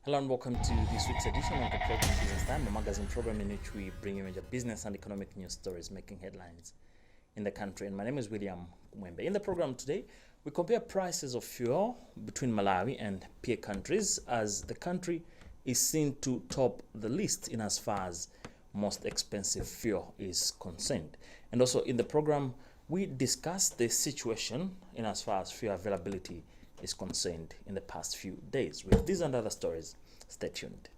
Hello and welcome to this week's edition of the program Business Time, a magazine program in which we bring you major business and economic news stories making headlines in the country. And my name is William Mwembe. In the program today, we compare prices of fuel between Malawi and peer countries as the country is seen to top the list in as far as most expensive fuel is concerned. And also in the program, we discuss the situation in as far as fuel availability is concerned in the past few days. With these and other stories, stay tuned.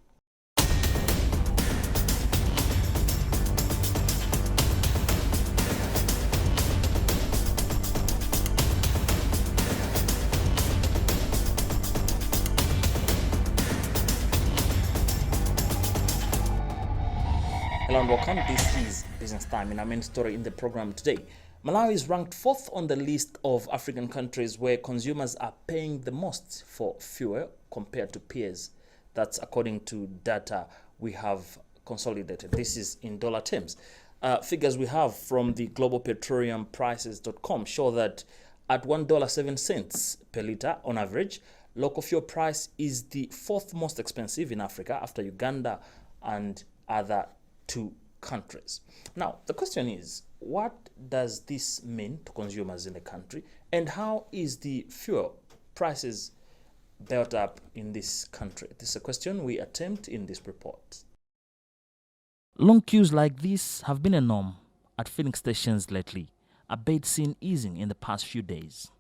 Hello and welcome. This is Business Time. In our main story in the program today, Malawi is ranked fourth on the list of African countries where consumers are paying the most for fuel compared to peers. That's according to data we have consolidated. This is in dollar terms. Figures we have from the globalpetroleumprices.com show that at $1.07 per litre on average, local fuel price is the fourth most expensive in Africa after Uganda and other two countries. Now, the question is, what does this mean to consumers in the country, and how is the fuel prices built up in this country? This is a question we attempt in this report. Long queues like this have been a norm at filling stations lately, a bit seen easing in the past few days.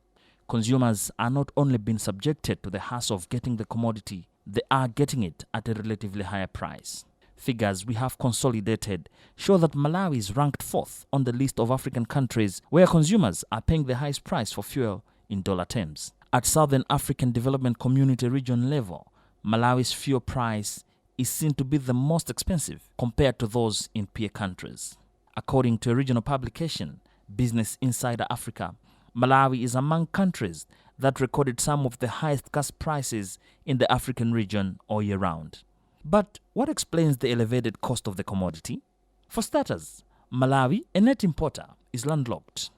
Consumers are not only being subjected to the hassle of getting the commodity, they are getting it at a relatively higher price. Figures we have consolidated show that Malawi is ranked fourth on the list of African countries where consumers are paying the highest price for fuel in dollar terms. At Southern African Development Community region level, Malawi's fuel price is seen to be the most expensive compared to those in peer countries. According to a regional publication, Business Insider Africa, Malawi is among countries that recorded some of the highest gas prices in the African region all year round. But what explains the elevated cost of the commodity? For starters, Malawi, a net importer, is landlocked.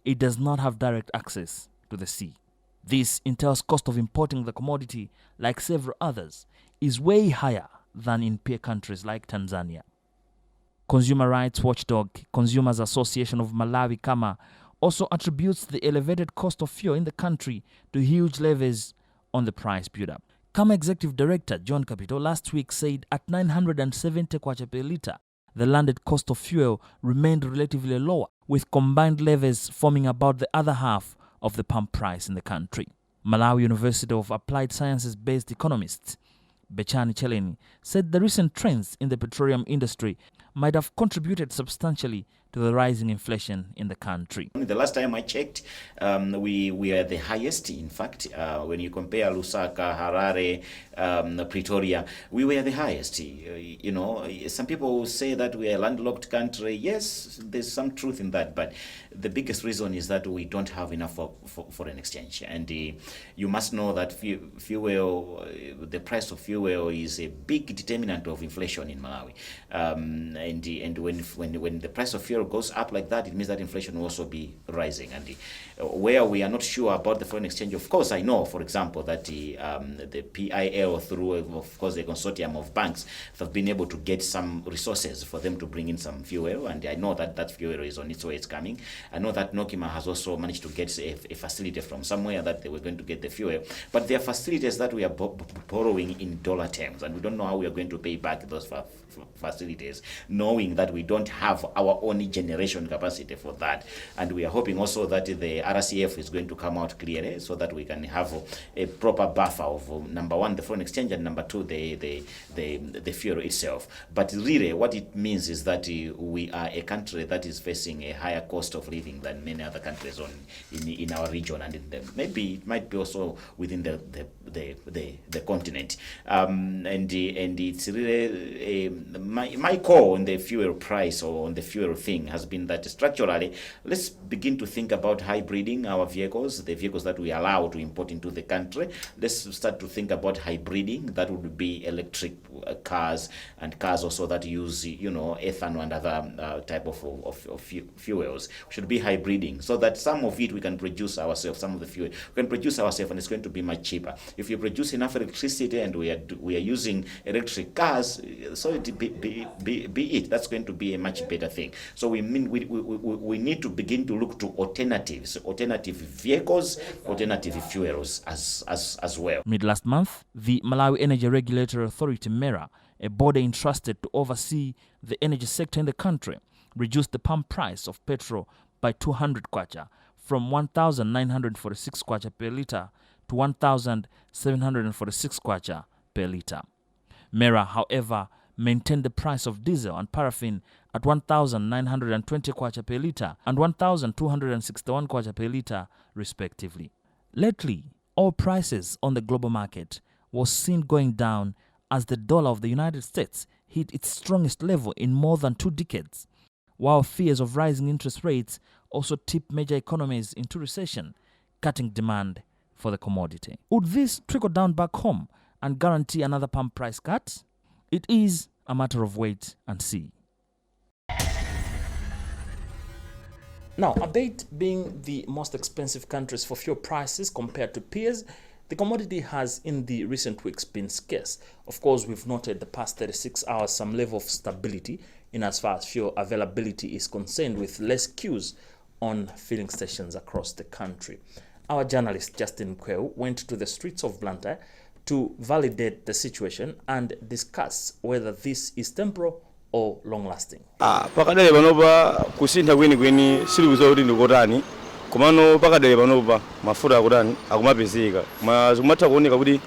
It does not have direct access to the sea. This entails cost of importing the commodity, like several others, is way higher than in peer countries like Tanzania. Consumer rights watchdog Consumers Association of Malawi, Kama, also attributes the elevated cost of fuel in the country to huge levies on the price build-up. Kama Executive Director John Capito last week said at 970 kwacha per litre, the landed cost of fuel remained relatively lower, with combined levies forming about the other half of the pump price in the country. Malawi University of Applied Sciences-based economist Bechani Cheleni said the recent trends in the petroleum industry might have contributed substantially to the rising inflation in the country. The last time I checked, we are the highest. In fact, when you compare Lusaka, Harare, Pretoria, we were the highest. You know, some people say that we are a landlocked country. Yes, there's some truth in that, but the biggest reason is that we don't have enough for foreign exchange. And you must know that fuel, the price of fuel is a big determinant of inflation in Malawi. And when the price of fuel goes up like that, it means that inflation will also be rising. And where we are not sure about the foreign exchange, of course, I know, for example, that the PIL, through, of course, the consortium of banks, have been able to get some resources for them to bring in some fuel, and I know that that fuel is on its way, it's coming. I know that Nokima has also managed to get a facility from somewhere that they were going to get the fuel, but there are facilities that we are borrowing in dollar terms, and we don't know how we are going to pay back those facilities, knowing that we don't have our own generation capacity for that. And we are hoping also that the RCF is going to come out clearly so that we can have a proper buffer of, number one, the foreign exchange, and number two, the fuel itself. But really what it means is that we are a country that is facing a higher cost of living than many other countries in our region, and maybe it might be also within the continent. And it's really my call on the fuel price or on the fuel thing saying has been that structurally, let's begin to think about hybriding our vehicles, the vehicles that we allow to import into the country. Let's start to think about hybriding. That would be electric cars and cars also that use, ethanol and other type of fuels. We should be hybriding so that some of it we can produce ourselves, some of the fuel we can produce ourselves, and it's going to be much cheaper. If you produce enough electricity and we are using electric cars, so it be it. That's going to be a much better thing. So we need to begin to look to alternatives, alternative vehicles, alternative fuels as well. Mid last month, the Malawi Energy Regulatory Authority, MERA, a body entrusted to oversee the energy sector in the country, reduced the pump price of petrol by 200 kwacha from 1,946 kwacha per litre to 1,746 kwacha per litre. MERA, however, maintained the price of diesel and paraffin at 1,920 kwacha per litre and 1,261 kwacha per litre, respectively. Lately, oil prices on the global market was seen going down as the dollar of the United States hit its strongest level in more than 2 decades, while fears of rising interest rates also tipped major economies into recession, cutting demand for the commodity. Would this trickle down back home and guarantee another pump price cut? It is a matter of wait and see. Now, albeit being the most expensive countries for fuel prices compared to peers, the commodity has in the recent weeks been scarce. Of course, we've noted the past 36 hours some level of stability in as far as fuel availability is concerned, with less queues on filling stations across the country. Our journalist Justin Kweu went to the streets of Blantyre to validate the situation and discuss whether this is temporal or long-lasting. Pakadale banova kusintha kweni silibuza kuti ndikotani komano pakadale banova mafuta akutani akumapezeka mazumatha kuoneka kuti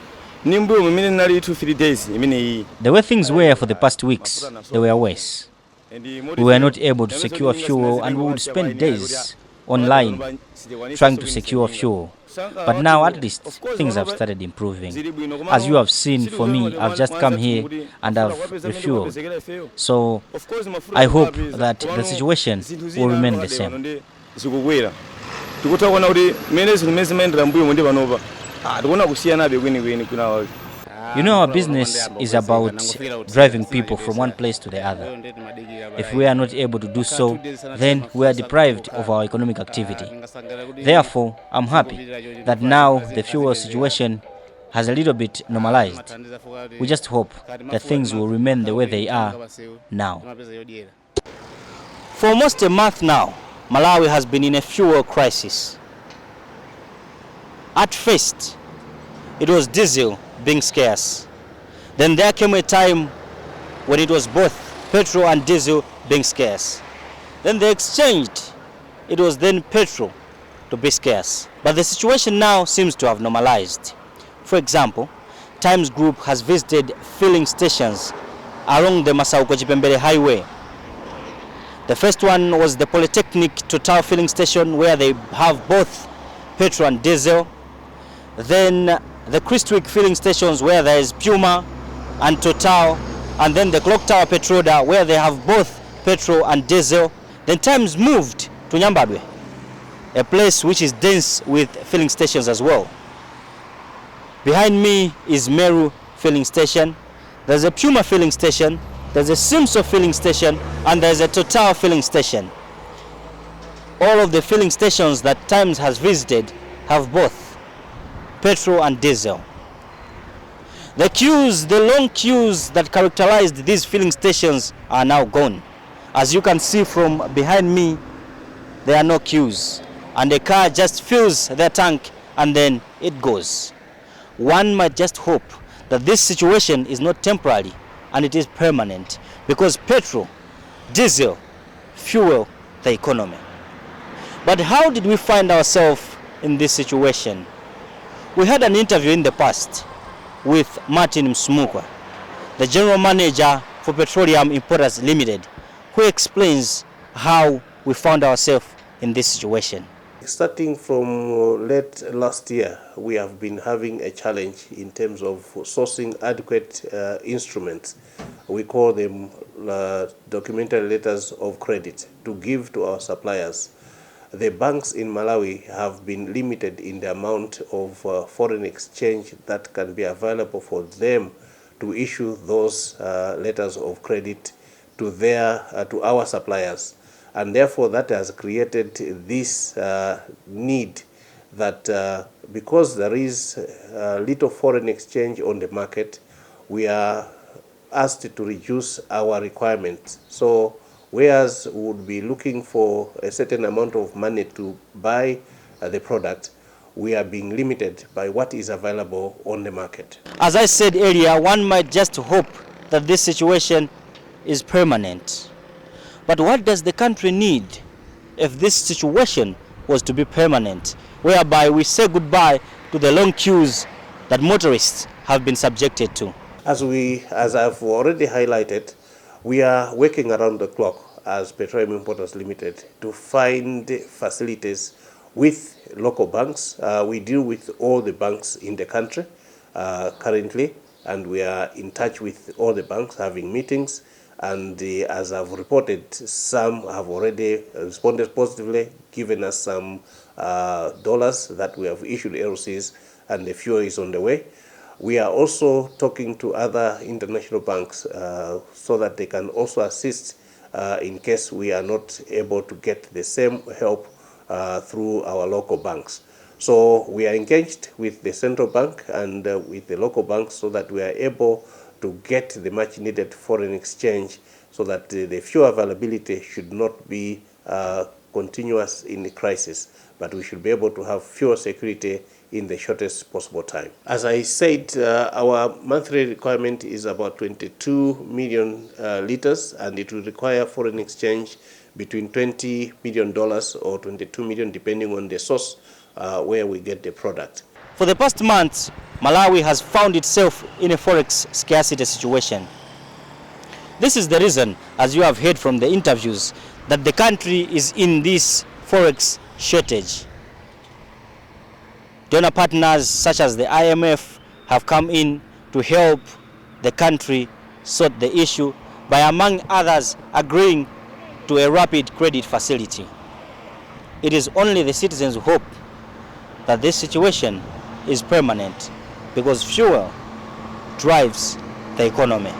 nimbuyo mumene nali 2-3 days imene iyi. The way things were for the past weeks, they were worse. We were not able to secure fuel and we would spend days online trying to secure fuel. But now at least things have started improving. As you have seen, for me, I've just come here and I've refueled. So I hope that the situation will remain the same. You know, our business is about driving people from one place to the other. If we are not able to do so, then we are deprived of our economic activity. Therefore, I'm happy that now the fuel situation has a little bit normalized. We just hope that things will remain the way they are now. For almost a month now, Malawi has been in a fuel crisis. At first, it was diesel being scarce. Then there came a time when it was both petrol and diesel being scarce. Then they exchanged. It was then petrol to be scarce. But the situation now seems to have normalized. For example, Times Group has visited filling stations along the Masauko-Chipembele Highway. The first one was the Polytechnic Total filling station, where they have both petrol and diesel. Then the Christwick filling stations, where there is Puma and Total, and then the Clock Tower Petroda, where they have both petrol and diesel. Then Times moved to Nyambadwe, a place which is dense with filling stations as well. Behind me is Meru filling station. There's a Puma filling station, there's a Simso filling station, and there's a Total filling station. All of the filling stations that Times has visited have both petrol and diesel. The queues, the long queues that characterized these filling stations are now gone. As you can see from behind me, there are no queues. And the car just fills their tank and then it goes. One might just hope that this situation is not temporary and it is permanent, because petrol, diesel, fuel the economy. But how did we find ourselves in this situation? We had an interview in the past with Martin Msumukwa, the general manager for Petroleum Importers Limited, who explains how we found ourselves in this situation. Starting from late last year, we have been having a challenge in terms of sourcing adequate instruments. We call them documentary letters of credit to give to our suppliers. The banks in Malawi have been limited in the amount of foreign exchange that can be available for them to issue those letters of credit to to our suppliers, and therefore that has created this need that because there is little foreign exchange on the market, we are asked to reduce our requirements. So whereas we would be looking for a certain amount of money to buy the product, we are being limited by what is available on the market. As I said earlier, one might just hope that this situation is permanent. But what does the country need if this situation was to be permanent, whereby we say goodbye to the long queues that motorists have been subjected to? As I've already highlighted, we are working around the clock as Petroleum Importers Limited to find facilities with local banks. We deal with all the banks in the country currently, and we are in touch with all the banks, having meetings. And as I've reported, some have already responded positively, given us some dollars that we have issued LCs, and the fuel is on the way. We are also talking to other international banks so that they can also assist in case we are not able to get the same help through our local banks. So we are engaged with the central bank and with the local banks so that we are able to get the much needed foreign exchange so that the fuel availability should not be continuous in the crisis, but we should be able to have fuel security in the shortest possible time. As I said, our monthly requirement is about 22 million liters, and it will require foreign exchange between $20 million or 22 million, depending on the source where we get the product. For the past months, Malawi has found itself in a forex scarcity situation. This is the reason, as you have heard from the interviews, that the country is in this forex shortage. Donor partners such as the IMF have come in to help the country sort the issue by, among others, agreeing to a rapid credit facility. It is only the citizens who hope that this situation is permanent, because fuel drives the economy.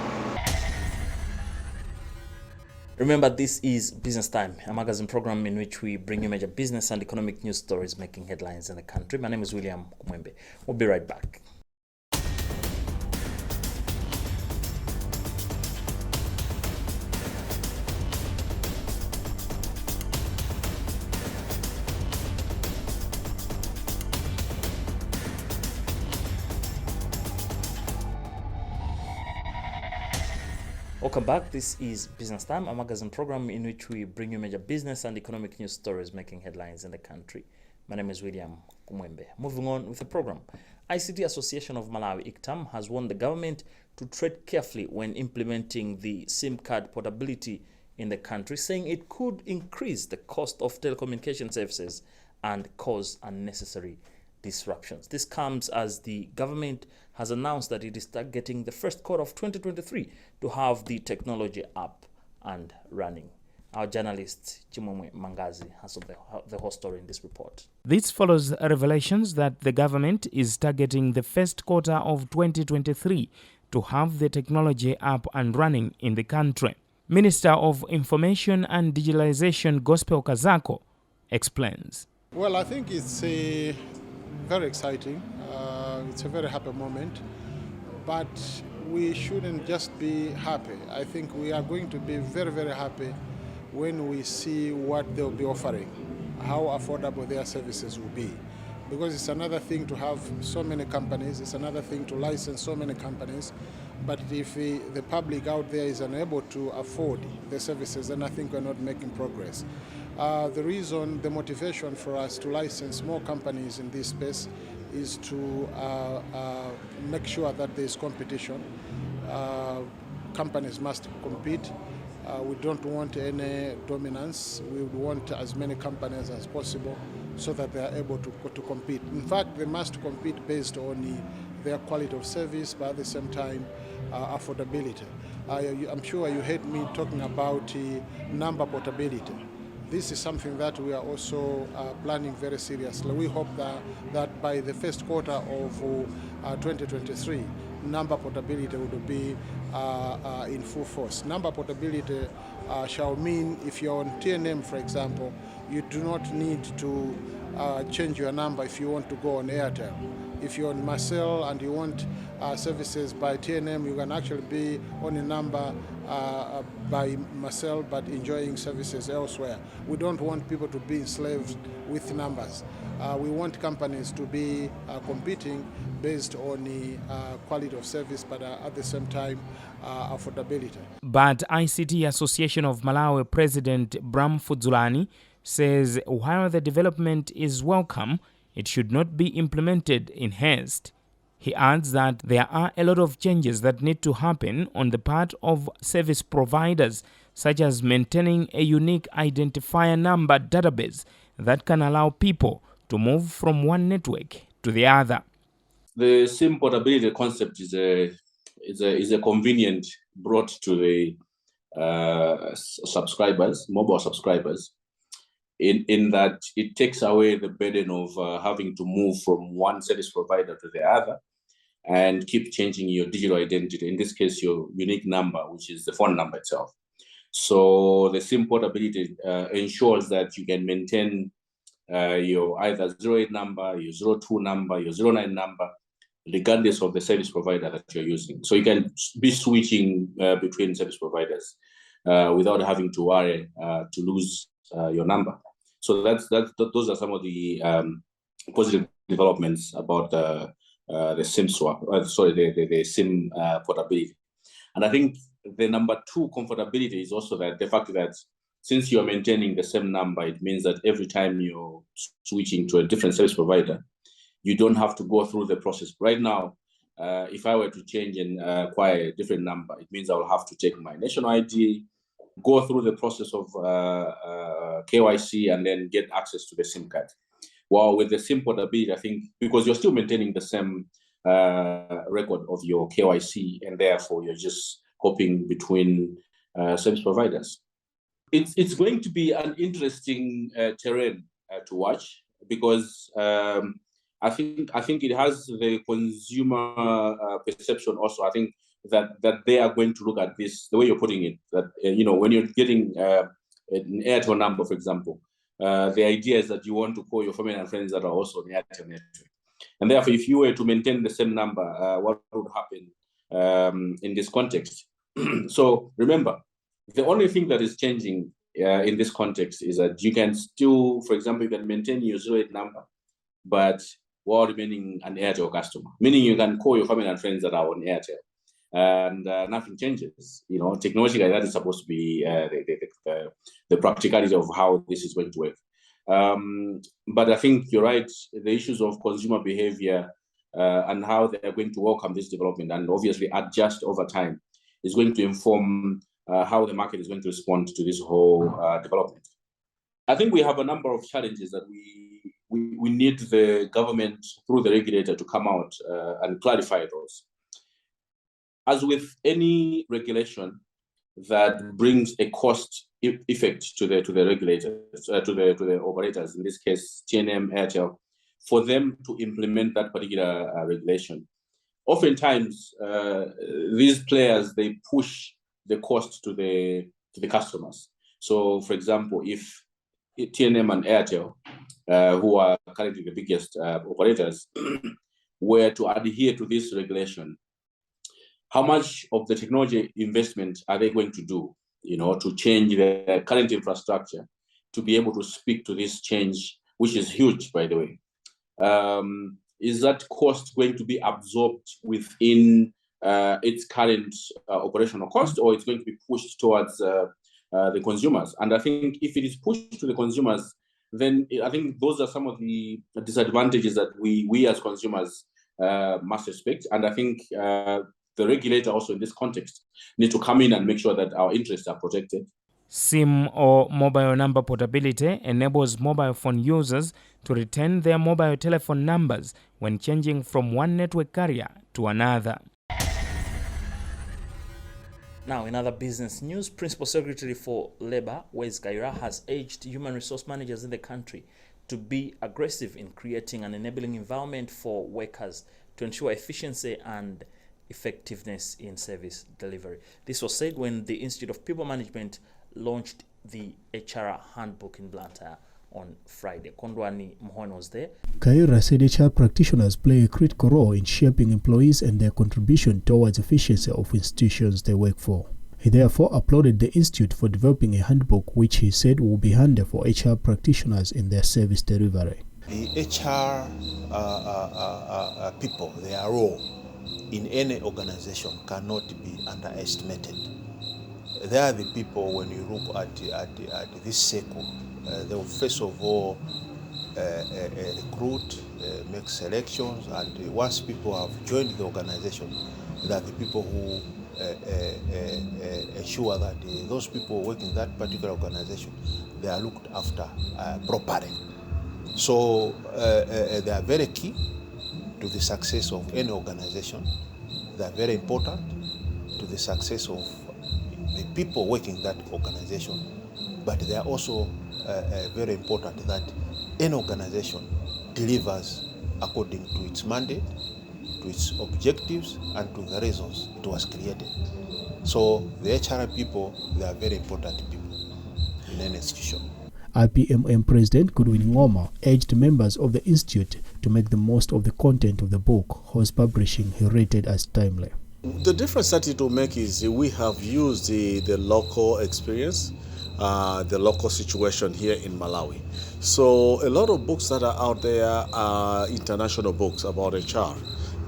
Remember, this is Business Time, a magazine program in which we bring you major business and economic news stories making headlines in the country. My name is William Kumwembe. We'll be right back. Welcome back. This is Business Time, a magazine program in which we bring you major business and economic news stories making headlines in the country. My name is William Kumwembe. Moving on with the program. ICT Association of Malawi, ICTAM, has warned the government to tread carefully when implementing the SIM card portability in the country, saying it could increase the cost of telecommunication services and cause unnecessary disruptions. This comes as the government has announced that it is targeting the first quarter of 2023 to have the technology up and running. Our journalist Chimomwe Mangazi has the whole story in this report. This follows revelations that the government is targeting the first quarter of 2023 to have the technology up and running in the country. Minister of Information and Digitalization Gospel Kazako explains. Well, I think it's very exciting. It's a very happy moment, but we shouldn't just be happy. I think we are going to be very, very happy when we see what they'll be offering, how affordable their services will be. Because it's another thing to have so many companies, it's another thing to license so many companies, but if the public out there is unable to afford the services, then I think we're not making progress. The reason, the motivation for us to license more companies in this space is to make sure that there's competition. Companies must compete. We don't want any dominance. We want as many companies as possible so that they are able to compete. In fact, they must compete based on their quality of service, but at the same time, affordability. I'm sure you heard me talking about number portability. This is something that we are also planning very seriously. We hope that by the first quarter of 2023, number portability will be in full force. Number portability shall mean if you're on TNM, for example, you do not need to change your number if you want to go on Airtel. If you're on Marcel and you want services by TNM, you can actually be on a number by Marcel but enjoying services elsewhere. We don't want people to be enslaved with numbers. We want companies to be competing based on the quality of service, but at the same time, affordability. But ICT Association of Malawi President Bram Fudzulani says while the development is welcome, it should not be implemented in haste. He adds that there are a lot of changes that need to happen on the part of service providers, such as maintaining a unique identifier number database that can allow people to move from one network to the other. The SIM portability concept is a convenient brought to the subscribers, mobile subscribers, in that it takes away the burden of having to move from one service provider to the other and keep changing your digital identity, in this case your unique number, which is the phone number itself. So the SIM portability ensures that you can maintain your either 08 number, your 02 number, your 09 number, regardless of the service provider that you're using. So you can be switching between service providers without having to worry to lose your number. So those are some of the positive developments about the SIM swap. The SIM portability. And I think the number two comfortability is also that the fact that since you're maintaining the same number, it means that every time you're switching to a different service provider, you don't have to go through the process. Right now, if I were to change and acquire a different number, it means I will have to take my national ID, go through the process of KYC, and then get access to the SIM card. While with the SIM portability, I think because you're still maintaining the same record of your KYC, and therefore you're just hopping between service providers. It's going to be an interesting terrain to watch, because I think it has the consumer perception also. I think that they are going to look at this the way you're putting it. That when you're getting an Airtel number, for example, the idea is that you want to call your family and friends that are also on the Airtel network, and therefore, if you were to maintain the same number, what would happen in this context? So remember, the only thing that is changing in this context is that you can still, for example, you can maintain your 08 number, but while remaining an Airtel customer, meaning you can call your family and friends that are on Airtel, and nothing changes. Technologically, that is supposed to be the practicality of how this is going to work. But I think you're right. The issues of consumer behavior and how they are going to welcome this development and obviously adjust over time is going to inform how the market is going to respond to this whole development. I think we have a number of challenges that we need the government through the regulator to come out and clarify those. As with any regulation that brings a cost effect to the regulators, to the operators, in this case TNM, Airtel, for them to implement that particular regulation. Oftentimes, these players, they push the cost to the customers. So, for example, if TNM and Airtel, who are currently the biggest operators, were to adhere to this regulation, how much of the technology investment are they going to do, to change their current infrastructure to be able to speak to this change, which is huge, by the way? Is that cost going to be absorbed within its current operational cost, or it's going to be pushed towards the consumers? And I think if it is pushed to the consumers, then I think those are some of the disadvantages that we as consumers must respect. And I think the regulator also in this context need to come in and make sure that our interests are protected. SIM or mobile number portability enables mobile phone users to retain their mobile telephone numbers when changing from one network carrier to another. Now, in other business news, Principal Secretary for Labour, Wes Kaira, has urged human resource managers in the country to be aggressive in creating an enabling environment for workers to ensure efficiency and effectiveness in service delivery. This was said when the Institute of People Management launched the HR handbook in Blantyre on Friday. Kondwani Mohon was there. Kaira said HR practitioners play a critical role in shaping employees and their contribution towards efficiency of institutions they work for. He therefore applauded the Institute for developing a handbook which he said will be handy for HR practitioners in their service delivery. The HR people, their role in any organization cannot be underestimated. They are the people, when you look at this circle, they will first of all recruit, make selections, and once people have joined the organization, they are the people who ensure that those people working in that particular organization, they are looked after properly. So they are very key to the success of any organization. They are very important to the success of the people working in that organization, but they are also very important that any organization delivers according to its mandate, to its objectives, and to the reasons it was created. So the HR people, they are very important people in any institution. IPMM President Goodwin Ngoma urged members of the Institute to make the most of the content of the book whose publishing he rated as timely. The difference that it will make is we have used the local experience, the local situation here in Malawi. So a lot of books that are out there are international books about HR,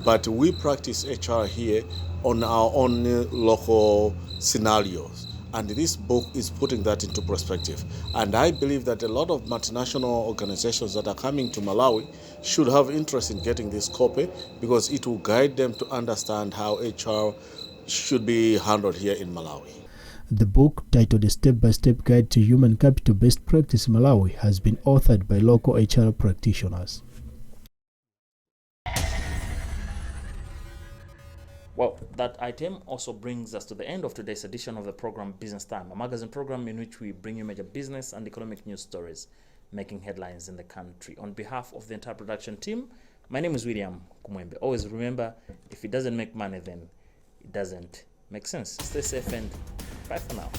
but we practice HR here on our own local scenarios. And this book is putting that into perspective. And I believe that a lot of multinational organizations that are coming to Malawi should have interest in getting this copy because it will guide them to understand how HR should be handled here in Malawi. The book, titled A Step-by-Step Guide to Human Capital Best Practice Malawi, has been authored by local HR practitioners. Well, that item also brings us to the end of today's edition of the program Business Time, a magazine program in which we bring you major business and economic news stories making headlines in the country. On behalf of the entire production team, my name is William Kumwembe. Always remember, if it doesn't make money, then it doesn't make sense. Stay safe and bye for now.